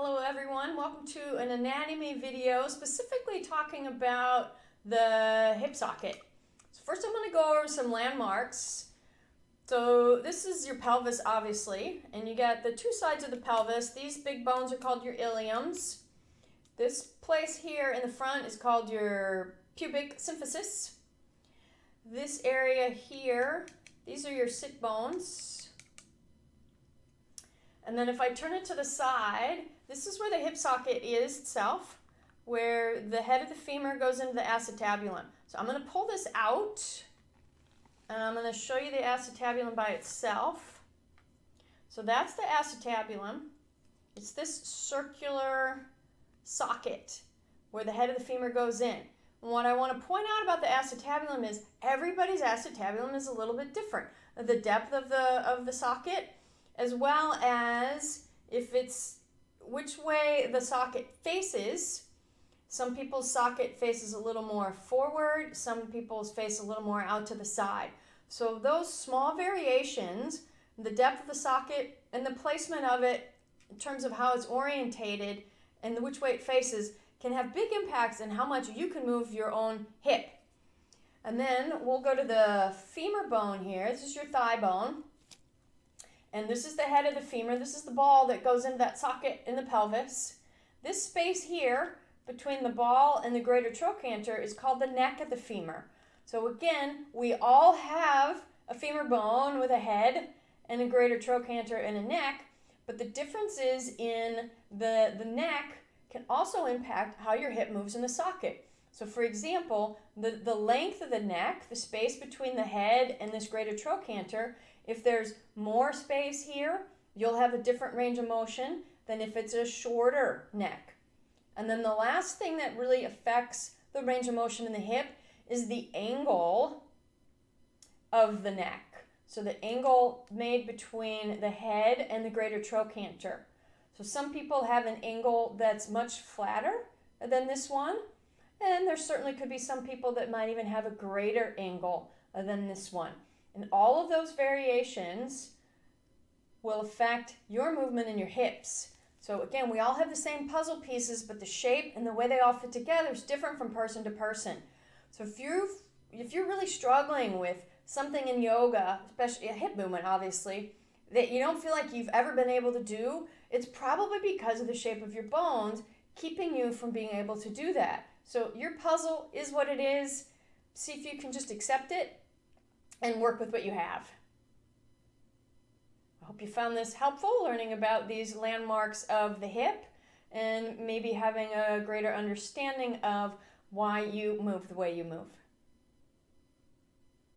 Hello everyone, welcome to an anatomy video specifically talking about the hip socket. So first I'm going to go over some landmarks. So this is your pelvis obviously, and you got the two sides of the pelvis. These big bones are called your iliums. This place here in the front is called your pubic symphysis. This area here, these are your sit bones. And then if I turn it to the side, this is where the hip socket is itself, where the head of the femur goes into the acetabulum. So I'm going to pull this out, and I'm going to show you the acetabulum by itself. So that's the acetabulum. It's this circular socket where the head of the femur goes in. And what I want to point out about the acetabulum is everybody's acetabulum is a little bit different. The depth of the socket, as well as if it's which way the socket faces. Some people's socket faces a little more forward, some people's face a little more out to the side. So those small variations, the depth of the socket and the placement of it in terms of how it's orientated and which way it faces can have big impacts on how much you can move your own hip. And then we'll go to the femur bone here. This is your thigh bone. And this is the head of the femur. This is the ball that goes into that socket in the pelvis. This space here between the ball and the greater trochanter is called the neck of the femur. So again, we all have a femur bone with a head and a greater trochanter and a neck, but the difference is in the neck can also impact how your hip moves in the socket. So for example, the length of the neck, the space between the head and this greater trochanter, if there's more space here, you'll have a different range of motion than if it's a shorter neck. And then the last thing that really affects the range of motion in the hip is the angle of the neck. So the angle made between the head and the greater trochanter. So some people have an angle that's much flatter than this one, and there certainly could be some people that might even have a greater angle than this one. And all of those variations will affect your movement in your hips. So again, we all have the same puzzle pieces, but the shape and the way they all fit together is different from person to person. So if you're really struggling with something in yoga, especially a hip movement obviously, that you don't feel like you've ever been able to do, it's probably because of the shape of your bones keeping you from being able to do that. So your puzzle is what it is. See if you can just accept it and work with what you have. I hope you found this helpful, learning about these landmarks of the hip and maybe having a greater understanding of why you move the way you move.